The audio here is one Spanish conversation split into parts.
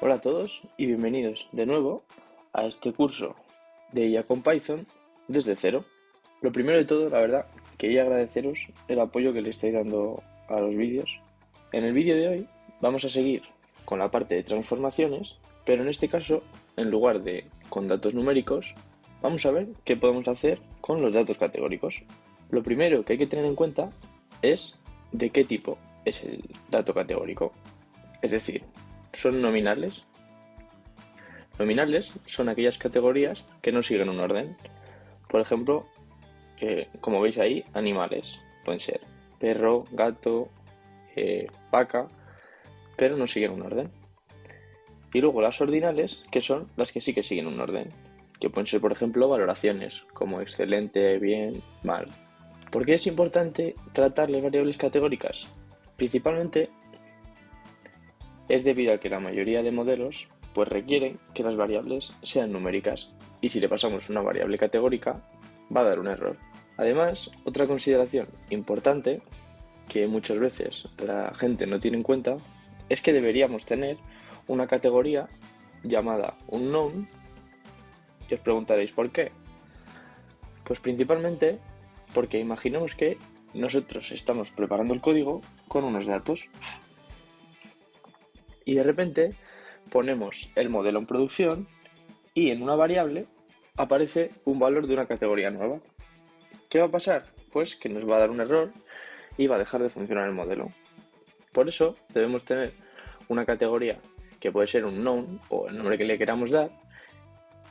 Hola a todos y bienvenidos de nuevo a este curso de IA con Python desde cero. Lo primero de todo, la verdad, quería agradeceros el apoyo que le estáis dando a los vídeos. En el vídeo de hoy vamos a seguir con la parte de transformaciones, pero en este caso, en lugar de con datos numéricos, vamos a ver qué podemos hacer con los datos categóricos. Lo primero que hay que tener en cuenta es de qué tipo es el dato categórico. Es decir, ¿son nominales? Nominales son aquellas categorías que no siguen un orden. Por ejemplo, como veis ahí, animales. Pueden ser perro, gato, vaca, pero no siguen un orden. Y luego las ordinales, que son las que sí que siguen un orden. Que pueden ser, por ejemplo, valoraciones, como excelente, bien, mal. ¿Por qué es importante tratar las variables categóricas? Principalmente es debido a que la mayoría de modelos pues requieren que las variables sean numéricas y si le pasamos una variable categórica va a dar un error. Además, otra consideración importante que muchas veces la gente no tiene en cuenta es que deberíamos tener una categoría llamada unknown y os preguntaréis ¿por qué? Pues principalmente porque imaginemos que nosotros estamos preparando el código con unos datos y de repente ponemos el modelo en producción y en una variable aparece un valor de una categoría nueva. ¿Qué va a pasar? Pues que nos va a dar un error y va a dejar de funcionar el modelo. Por eso debemos tener una categoría que puede ser un known o el nombre que le queramos dar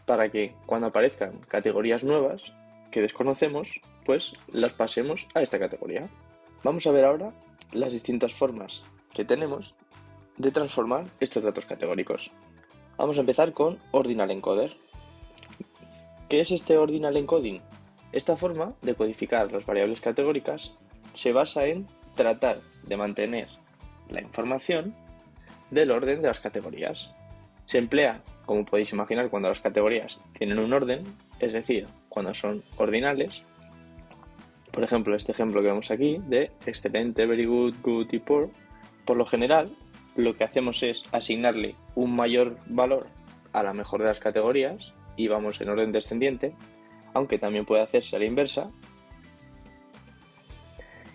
para que cuando aparezcan categorías nuevas que desconocemos, pues las pasemos a esta categoría. Vamos a ver ahora las distintas formas que tenemos de transformar estos datos categóricos. Vamos a empezar con Ordinal Encoder. ¿Qué es este Ordinal Encoding? Esta forma de codificar las variables categóricas se basa en tratar de mantener la información del orden de las categorías. Se emplea, como podéis imaginar, cuando las categorías tienen un orden, es decir, cuando son ordinales. Por ejemplo, este ejemplo que vemos aquí de excelente, very good, good y poor. Por lo general, lo que hacemos es asignarle un mayor valor a la mejor de las categorías y vamos en orden descendiente, aunque también puede hacerse a la inversa.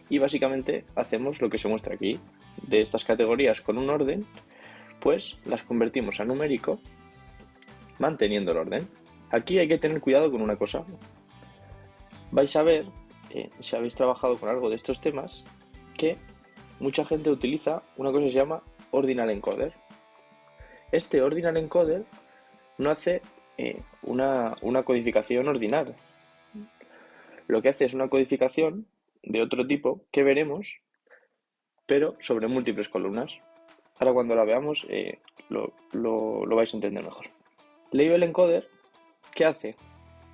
Y básicamente hacemos lo que se muestra aquí. De estas categorías con un orden, pues las convertimos a numérico manteniendo el orden. Aquí hay que tener cuidado con una cosa. Vais a ver, si habéis trabajado con algo de estos temas, que mucha gente utiliza una cosa que se llama Ordinal Encoder. Este Ordinal Encoder no hace una codificación ordinal. Lo que hace es una codificación de otro tipo que veremos, pero sobre múltiples columnas. Ahora cuando la veamos lo vais a entender mejor. Label Encoder, ¿qué hace?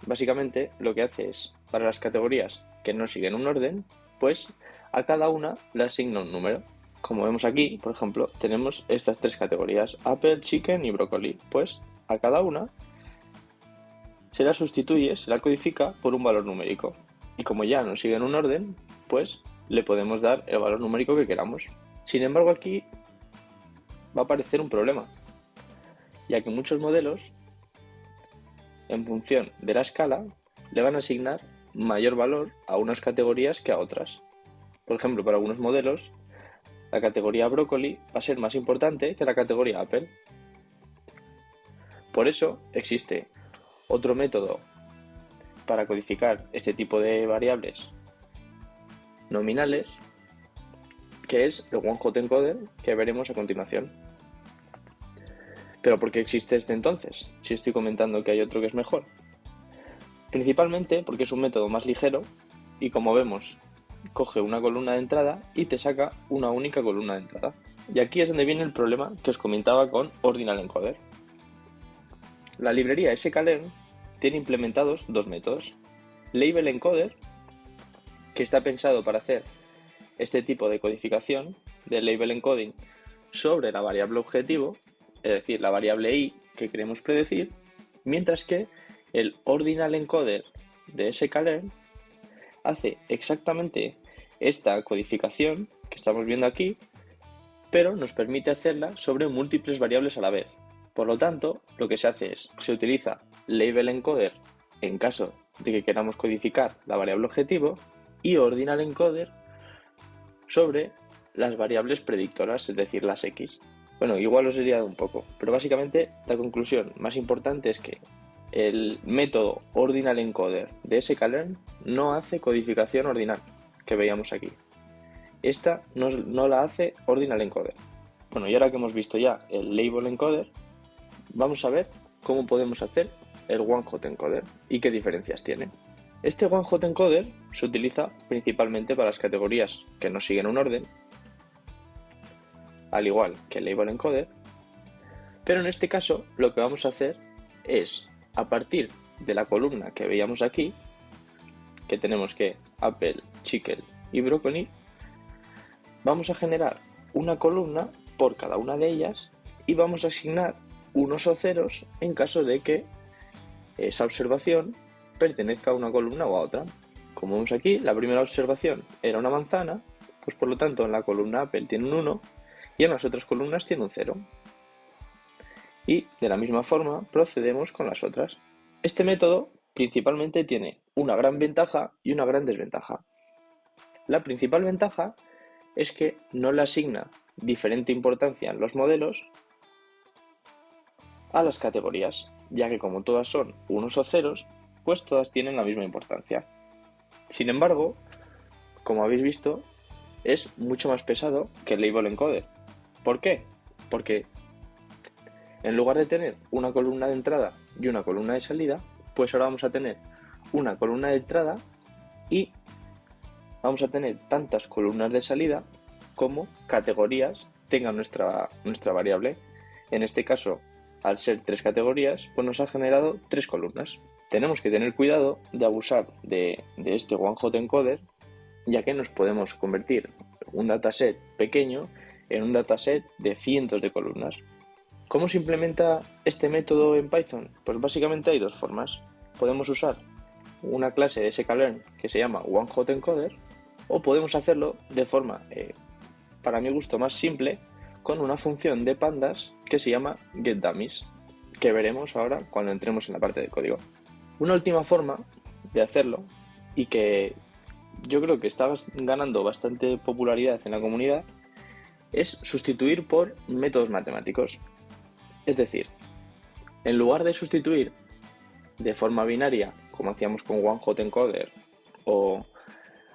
Básicamente lo que hace es, para las categorías que no siguen un orden, pues a cada una le asigna un número. Como vemos aquí, por ejemplo, tenemos estas tres categorías, Apple, Chicken y Broccoli. Pues a cada una se la sustituye, se la codifica por un valor numérico. Y como ya no siguen un orden, pues le podemos dar el valor numérico que queramos. Sin embargo, aquí va a aparecer un problema, ya que muchos modelos, en función de la escala, le van a asignar mayor valor a unas categorías que a otras. Por ejemplo, para algunos modelos, la categoría brócoli va a ser más importante que la categoría Apple. Por eso existe otro método para codificar este tipo de variables nominales, que es el one-hot encoder, que veremos a continuación. ¿Pero por qué existe este entonces? Si estoy comentando que hay otro que es mejor. Principalmente porque es un método más ligero y, como vemos, coge una columna de entrada y te saca una única columna de entrada. Y aquí es donde viene el problema que os comentaba con Ordinal Encoder. La librería sklearn tiene implementados dos métodos. Label Encoder, que está pensado para hacer este tipo de codificación de label encoding sobre la variable objetivo, es decir, la variable i que queremos predecir, mientras que el Ordinal Encoder de sklearn hace exactamente esta codificación que estamos viendo aquí, pero nos permite hacerla sobre múltiples variables a la vez. Por lo tanto, lo que se hace es, se utiliza label encoder en caso de que queramos codificar la variable objetivo y ordinal encoder sobre las variables predictoras, es decir, las X. Bueno, igual os he liado un poco, pero básicamente la conclusión más importante es que el método ordinal encoder de sklearn no hace codificación ordinal, que veíamos aquí. Esta no la hace ordinal encoder. Bueno, y ahora que hemos visto ya el label encoder, vamos a ver cómo podemos hacer el one-hot encoder y qué diferencias tiene. Este one-hot encoder se utiliza principalmente para las categorías que no siguen un orden, al igual que el label encoder, pero en este caso lo que vamos a hacer es, a partir de la columna que veíamos aquí, que tenemos que apple, chicken y broccoli, vamos a generar una columna por cada una de ellas y vamos a asignar unos o ceros en caso de que esa observación pertenezca a una columna o a otra. Como vemos aquí, la primera observación era una manzana, pues por lo tanto en la columna apple tiene un 1 y en las otras columnas tiene un 0. Y de la misma forma procedemos con las otras. Este método principalmente tiene una gran ventaja y una gran desventaja. La principal ventaja es que no le asigna diferente importancia en los modelos a las categorías, ya que como todas son unos o ceros, pues todas tienen la misma importancia. Sin embargo, como habéis visto, es mucho más pesado que el label encoder. ¿Por qué? Porque en lugar de tener una columna de entrada y una columna de salida, pues ahora vamos a tener una columna de entrada y vamos a tener tantas columnas de salida como categorías tenga nuestra variable. En este caso, al ser 3 categorías, pues nos ha generado 3 columnas. Tenemos que tener cuidado de abusar de este one-hot encoder, ya que nos podemos convertir un dataset pequeño en un dataset de cientos de columnas. ¿Cómo se implementa este método en Python? Pues básicamente hay dos formas. Podemos usar una clase de sklearn que se llama one-hot-encoder o podemos hacerlo de forma, para mi gusto, más simple con una función de pandas que se llama getDummies, que veremos ahora cuando entremos en la parte de código. Una última forma de hacerlo y que yo creo que está ganando bastante popularidad en la comunidad es sustituir por métodos matemáticos. Es decir, en lugar de sustituir de forma binaria, como hacíamos con one-hot-encoder, o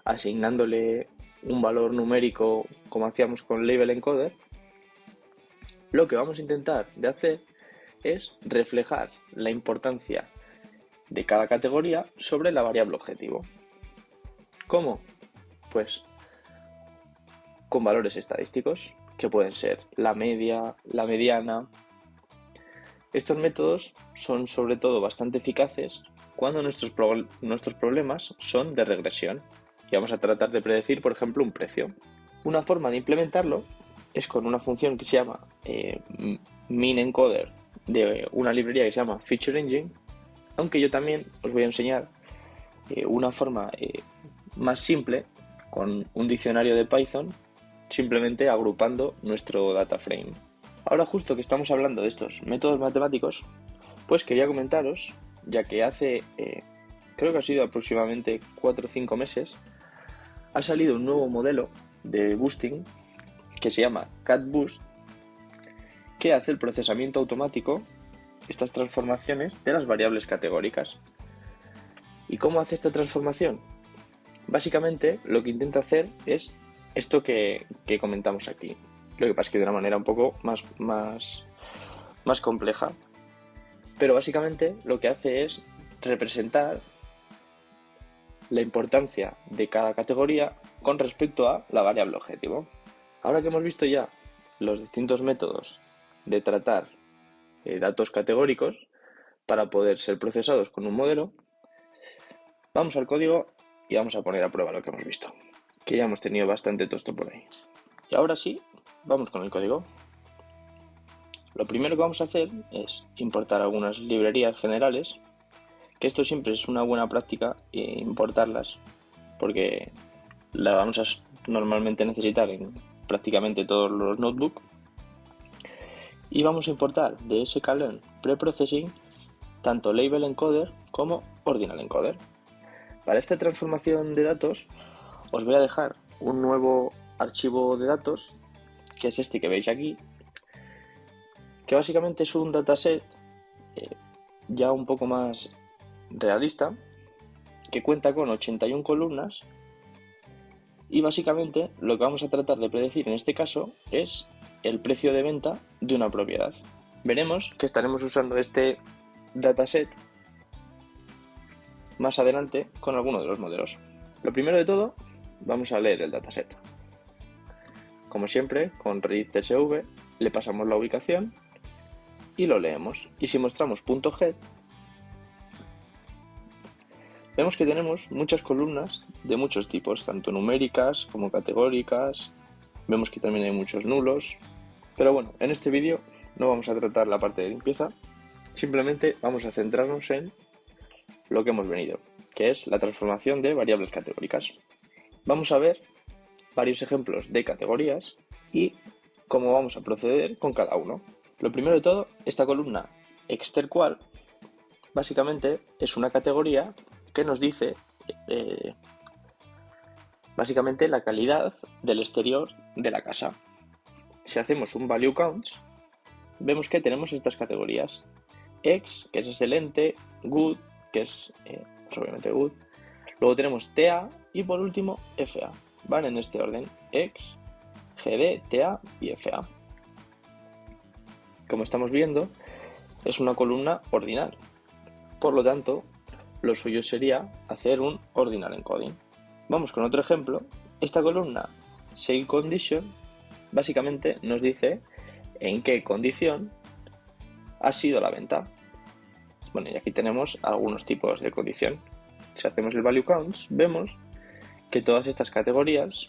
asignándole un valor numérico, como hacíamos con label encoder, lo que vamos a intentar de hacer es reflejar la importancia de cada categoría sobre la variable objetivo. ¿Cómo? Pues con valores estadísticos, que pueden ser la media, la mediana. Estos métodos son sobre todo bastante eficaces cuando nuestros problemas son de regresión y vamos a tratar de predecir, por ejemplo, un precio. Una forma de implementarlo es con una función que se llama MinEncoder de una librería que se llama Feature Engine, aunque yo también os voy a enseñar una forma más simple con un diccionario de Python, simplemente agrupando nuestro data frame. Ahora, justo que estamos hablando de estos métodos matemáticos, pues quería comentaros, ya que hace, creo que ha sido aproximadamente 4 o 5 meses, ha salido un nuevo modelo de boosting que se llama CatBoost, que hace el procesamiento automático, estas transformaciones de las variables categóricas. ¿Y cómo hace esta transformación? Básicamente lo que intenta hacer es esto que comentamos aquí. Lo que pasa es que de una manera un poco más compleja. Pero básicamente lo que hace es representar la importancia de cada categoría con respecto a la variable objetivo. Ahora que hemos visto ya los distintos métodos de tratar datos categóricos para poder ser procesados con un modelo, vamos al código y vamos a poner a prueba lo que hemos visto, que ya hemos tenido bastante tosto por ahí. Y ahora sí, vamos con el código. Lo primero que vamos a hacer es importar algunas librerías generales, que esto siempre es una buena práctica importarlas, porque la vamos a normalmente necesitar en prácticamente todos los notebooks. y vamos a importar de sklearn preprocessing tanto label encoder como ordinal encoder. Para esta transformación de datos os voy a dejar un nuevo archivo de datos, que es este que veis aquí, que básicamente es un dataset ya un poco más realista, que cuenta con 81 columnas y básicamente lo que vamos a tratar de predecir en este caso es el precio de venta de una propiedad. Veremos que estaremos usando este dataset más adelante con alguno de los modelos. Lo primero de todo, vamos a leer el dataset. Como siempre, con read tsv le pasamos la ubicación y lo leemos. Y si mostramos .head, vemos que tenemos muchas columnas de muchos tipos, tanto numéricas como categóricas. Vemos que también hay muchos nulos. Pero bueno, en este vídeo no vamos a tratar la parte de limpieza, simplemente vamos a centrarnos en lo que hemos venido, que es la transformación de variables categóricas. Vamos a ver varios ejemplos de categorías y cómo vamos a proceder con cada uno. Lo primero de todo, esta columna exterqual básicamente es una categoría que nos dice básicamente la calidad del exterior de la casa. Si hacemos un value counts, vemos que tenemos estas categorías: ex, que es excelente; good, que es obviamente good; luego tenemos TA y por último FA. Van en este orden: ex, GD, TA y FA. Como estamos viendo, es una columna ordinal. Por lo tanto, lo suyo sería hacer un ordinal encoding. Vamos con otro ejemplo. Esta columna sale condition básicamente nos dice en qué condición ha sido la venta. Bueno, y aquí tenemos algunos tipos de condición. Si hacemos el value counts, vemos que todas estas categorías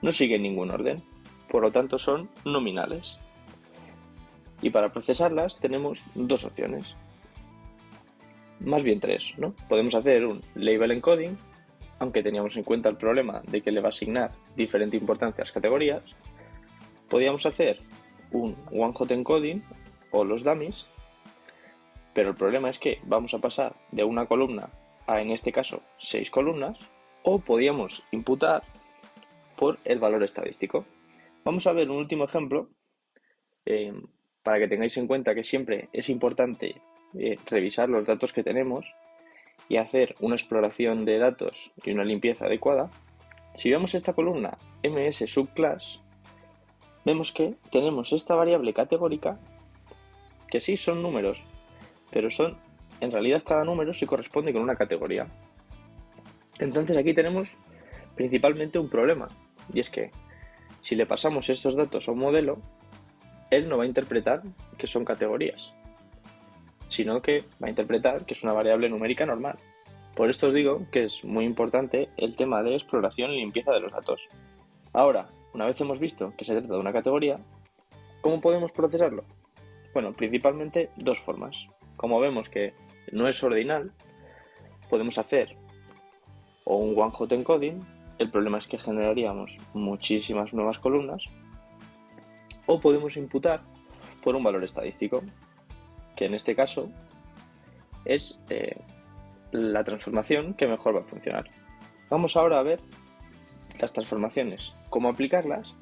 no siguen ningún orden, por lo tanto son nominales. Y para procesarlas tenemos dos opciones, más bien tres, ¿no? Podemos hacer un label encoding, aunque teníamos en cuenta el problema de que le va a asignar diferente importancia a las categorías. Podríamos hacer un one-hot encoding o los dummies, pero el problema es que vamos a pasar de una columna a, en este caso, 6 columnas, o podríamos imputar por el valor estadístico. Vamos a ver un último ejemplo para que tengáis en cuenta que siempre es importante revisar los datos que tenemos y hacer una exploración de datos y una limpieza adecuada. Si vemos esta columna ms subclass, vemos que tenemos esta variable categórica que sí son números, pero son, en realidad cada número se corresponde con una categoría. Entonces aquí tenemos principalmente un problema, y es que si le pasamos estos datos a un modelo, él no va a interpretar que son categorías, sino que va a interpretar que es una variable numérica normal. Por esto os digo que es muy importante el tema de exploración y limpieza de los datos. Ahora, una vez hemos visto que se trata de una categoría, ¿cómo podemos procesarlo? Bueno, principalmente dos formas. Como vemos que no es ordinal, podemos hacer o un one-hot encoding. El problema es que generaríamos muchísimas nuevas columnas, o podemos imputar por un valor estadístico, que en este caso es la transformación que mejor va a funcionar. Vamos ahora a ver las transformaciones, cómo aplicarlas,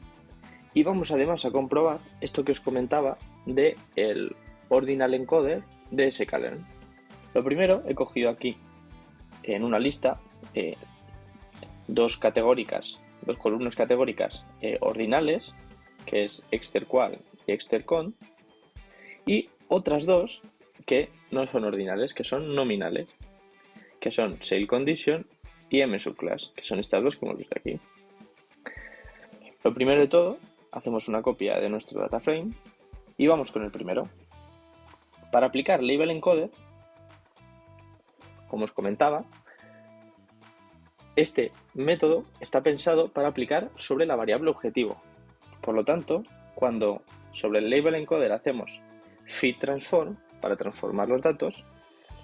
y vamos además a comprobar esto que os comentaba de el ordinal encoder de sklearn. Lo primero, he cogido aquí en una lista dos columnas categóricas ordinales, que es exterqual y extercon, y otras dos que no son ordinales, que son nominales, que son sale condition y m subclass, que son estas dos que hemos visto aquí. Lo primero de todo, hacemos una copia de nuestro data frame y vamos con el primero. Para aplicar label encoder, como os comentaba, este método está pensado para aplicar sobre la variable objetivo. Por lo tanto, cuando sobre el label encoder hacemos fit transform para transformar los datos,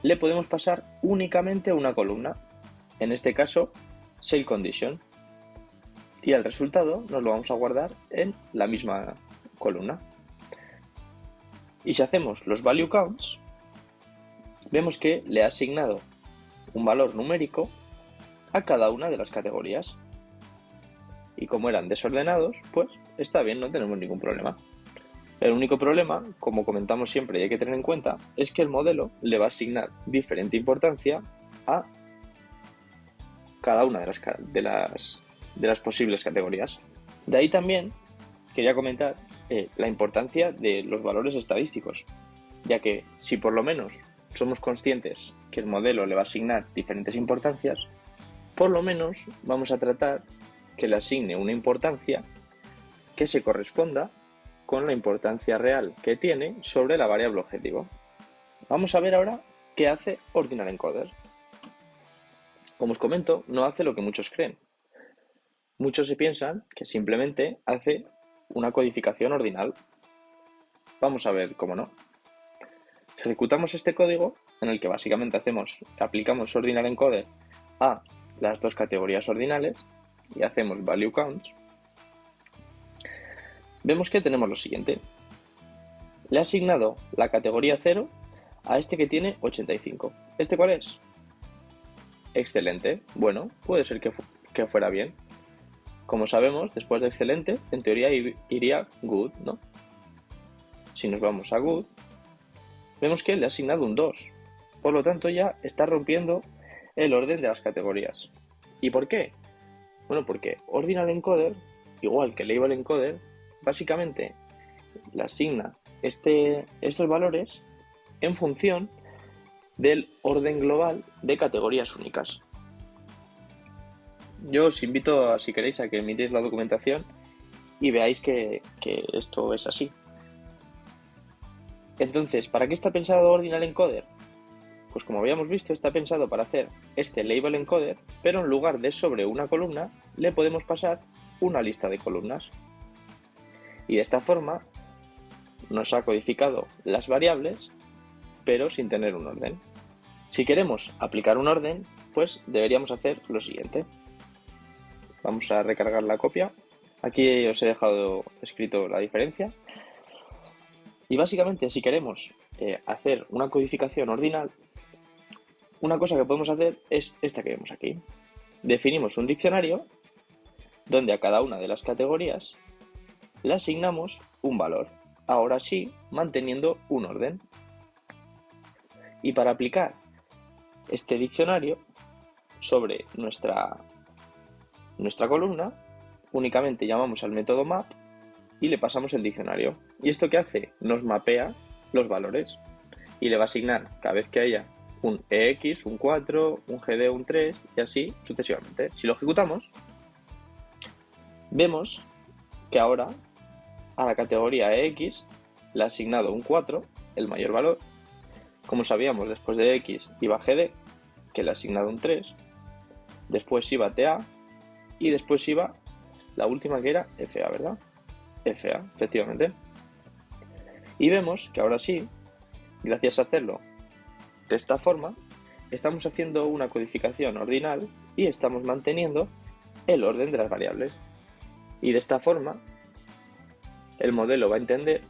le podemos pasar únicamente una columna, en este caso sale condition, y el resultado nos lo vamos a guardar en la misma columna. Y si hacemos los value counts, vemos que le ha asignado un valor numérico a cada una de las categorías. Y como eran desordenados, pues está bien, no tenemos ningún problema. El único problema, como comentamos siempre y hay que tener en cuenta, es que el modelo le va a asignar diferente importancia a cada una de las posibles categorías. De ahí también quería comentar la importancia de los valores estadísticos, ya que si por lo menos somos conscientes que el modelo le va a asignar diferentes importancias, por lo menos vamos a tratar que le asigne una importancia que se corresponda con la importancia real que tiene sobre la variable objetivo. Vamos a ver ahora qué hace Ordinal Encoder. Como os comento, no hace lo que muchos creen. Muchos se piensan que simplemente hace una codificación ordinal. Vamos a ver cómo no. Ejecutamos este código en el que básicamente aplicamos Ordinal Encoder a las dos categorías ordinales y hacemos value counts. Vemos que tenemos lo siguiente. Le ha asignado la categoría 0 a este que tiene 85. ¿Este cuál es? Excelente. Bueno, puede ser que fuera bien. Como sabemos, después de excelente, en teoría iría good, ¿no? Si nos vamos a good, vemos que le ha asignado un 2. Por lo tanto, ya está rompiendo el orden de las categorías. ¿Y por qué? Bueno, porque Ordinal Encoder, igual que Label Encoder, básicamente le asigna estos valores en función del orden global de categorías únicas. Yo os invito, si queréis, a que miréis la documentación y veáis que esto es así. Entonces, ¿para qué está pensado Ordinal Encoder? Pues como habíamos visto, está pensado para hacer este Label Encoder, pero en lugar de sobre una columna, le podemos pasar una lista de columnas. Y de esta forma nos ha codificado las variables, pero sin tener un orden. Si queremos aplicar un orden, pues deberíamos hacer lo siguiente. Vamos a recargar la copia. Aquí os he dejado escrito la diferencia. Y básicamente, si queremos hacer una codificación ordinal, una cosa que podemos hacer es esta que vemos aquí. Definimos un diccionario donde a cada una de las categorías le asignamos un valor, ahora sí manteniendo un orden. Y para aplicar este diccionario sobre nuestra columna, únicamente llamamos al método map y le pasamos el diccionario. ¿Y esto qué hace? Nos mapea los valores y le va a asignar cada vez que haya un EX, un 4, un GD, un 3 y así sucesivamente. Si lo ejecutamos, vemos que ahora a la categoría EX le ha asignado un 4, el mayor valor. Como sabíamos, después de X iba GD, que le ha asignado un 3, después iba TA y después iba la última que era FA, ¿verdad? FA, efectivamente. Y vemos que ahora sí, gracias a hacerlo de esta forma, estamos haciendo una codificación ordinal y estamos manteniendo el orden de las variables. Y de esta forma, el modelo va a entender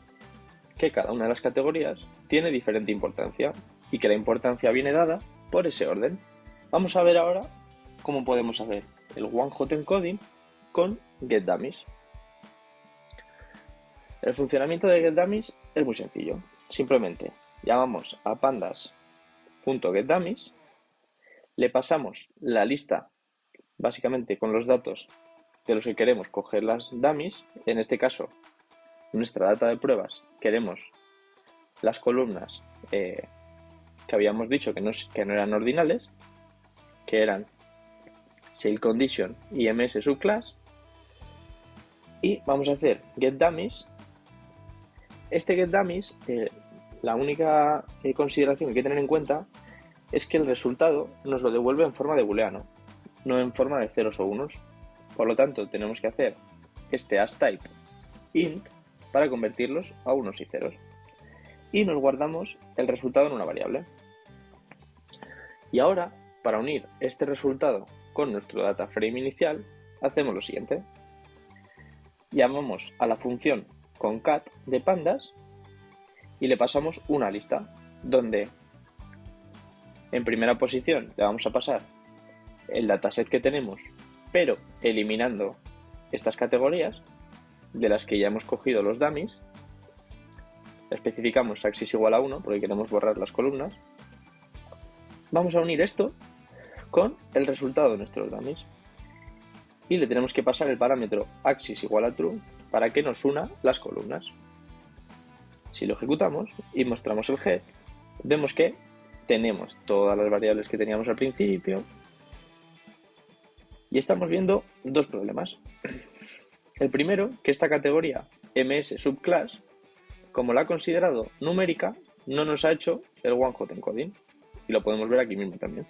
que cada una de las categorías tiene diferente importancia y que la importancia viene dada por ese orden. Vamos a ver ahora cómo podemos hacer el one-hot encoding con getDummies. El funcionamiento de getDummies es muy sencillo. Simplemente llamamos a pandas.getDummies, le pasamos la lista básicamente con los datos de los que queremos coger las dummies. En este caso, nuestra data de pruebas, queremos las columnas que habíamos dicho que no eran ordinales, que eran SailCondition y ms subclass, y vamos a hacer getDummies. Este getDummies, la única consideración que hay que tener en cuenta es que el resultado nos lo devuelve en forma de booleano, no en forma de ceros o unos. Por lo tanto, tenemos que hacer este asType int para convertirlos a unos y ceros. Y nos guardamos el resultado en una variable. Y ahora, para unir este resultado con nuestro data frame inicial, hacemos lo siguiente. Llamamos a la función concat de pandas y le pasamos una lista donde en primera posición le vamos a pasar el dataset que tenemos, pero eliminando estas categorías de las que ya hemos cogido los dummies. Especificamos axis igual a 1 porque queremos borrar las columnas. Vamos a unir esto con el resultado de nuestros dummies y le tenemos que pasar el parámetro axis igual a true para que nos una las columnas. Si lo ejecutamos y mostramos el head, vemos que tenemos todas las variables que teníamos al principio y estamos viendo dos problemas. El primero, que esta categoría ms subclass, como la ha considerado numérica, no nos ha hecho el one hot encoding, y lo podemos ver aquí mismo también,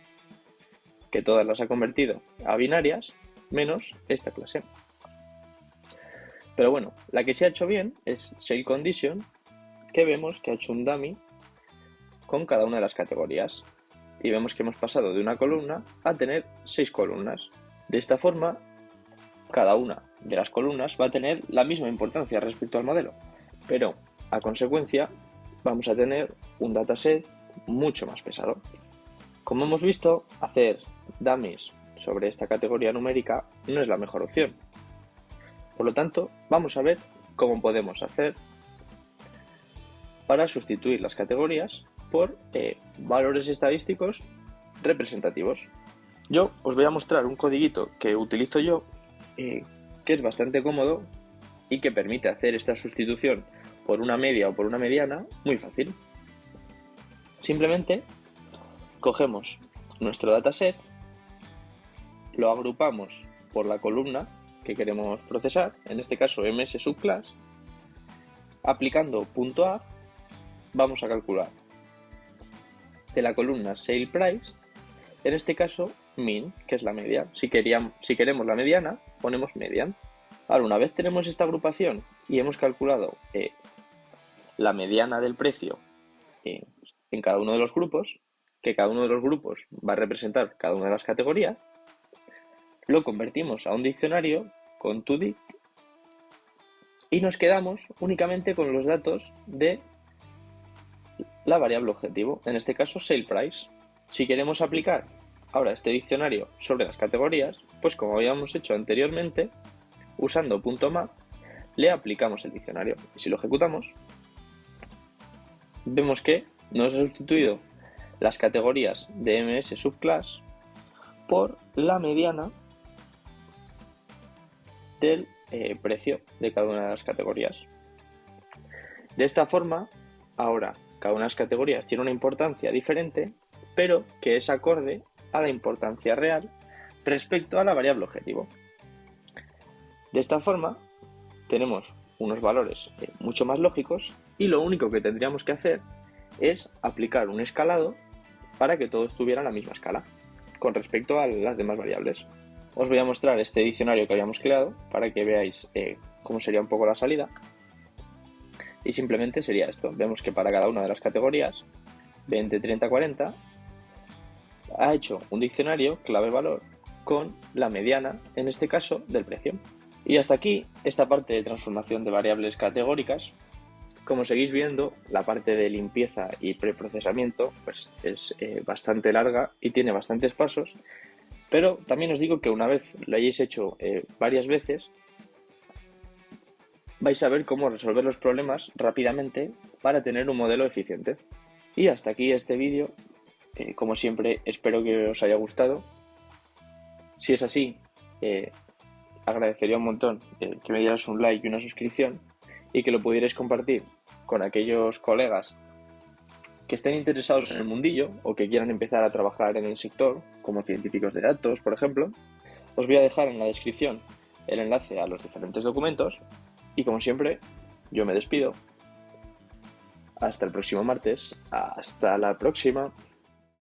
que todas las ha convertido a binarias menos esta clase. Pero bueno, la que se ha hecho bien es SailCondition, que vemos que ha hecho un dummy con cada una de las categorías y vemos que hemos pasado de una columna a tener 6 columnas. De esta forma, cada una de las columnas va a tener la misma importancia respecto al modelo, pero a consecuencia vamos a tener un dataset mucho más pesado. Como hemos visto, hacer dummies sobre esta categoría numérica no es la mejor opción. Por lo tanto, vamos a ver cómo podemos hacer para sustituir las categorías por valores estadísticos representativos. Yo os voy a mostrar un codiguito que utilizo yo, que es bastante cómodo y que permite hacer esta sustitución por una media o por una mediana muy fácil. Simplemente cogemos nuestro dataset, lo agrupamos por la columna que queremos procesar, en este caso ms subclass, aplicando .add vamos a calcular de la columna sale price, en este caso min, que es la media. Si queremos la mediana, ponemos median. Ahora, una vez tenemos esta agrupación y hemos calculado la mediana del precio en cada uno de los grupos, que cada uno de los grupos va a representar cada una de las categorías, lo convertimos a un diccionario con toDict y nos quedamos únicamente con los datos de la variable objetivo, en este caso sale price. Si queremos aplicar ahora este diccionario sobre las categorías, pues como habíamos hecho anteriormente, usando .map, le aplicamos el diccionario. Y si lo ejecutamos, vemos que nos ha sustituido las categorías de ms subclass por la mediana del precio de cada una de las categorías. De esta forma, ahora cada una de las categorías tiene una importancia diferente, pero que es acorde a la importancia real respecto a la variable objetivo. De esta forma, tenemos unos valores mucho más lógicos y lo único que tendríamos que hacer es aplicar un escalado para que todo estuviera en la misma escala con respecto a las demás variables. Os voy a mostrar este diccionario que habíamos creado para que veáis cómo sería un poco la salida. Y simplemente sería esto. Vemos que para cada una de las categorías 20, 30, 40 ha hecho un diccionario clave-valor con la mediana, en este caso, del precio. Y hasta aquí esta parte de transformación de variables categóricas. Como seguís viendo, la parte de limpieza y preprocesamiento pues es bastante larga y tiene bastantes pasos, pero también os digo que una vez lo hayáis hecho varias veces, vais a ver cómo resolver los problemas rápidamente para tener un modelo eficiente. Y hasta aquí este vídeo. Como siempre, espero que os haya gustado. Si es así, agradecería un montón que me dieras un like y una suscripción y que lo pudierais compartir con aquellos colegas que estén interesados en el mundillo o que quieran empezar a trabajar en el sector, como científicos de datos, por ejemplo. Os voy a dejar en la descripción el enlace a los diferentes documentos y, como siempre, yo me despido. Hasta el próximo martes. Hasta la próxima.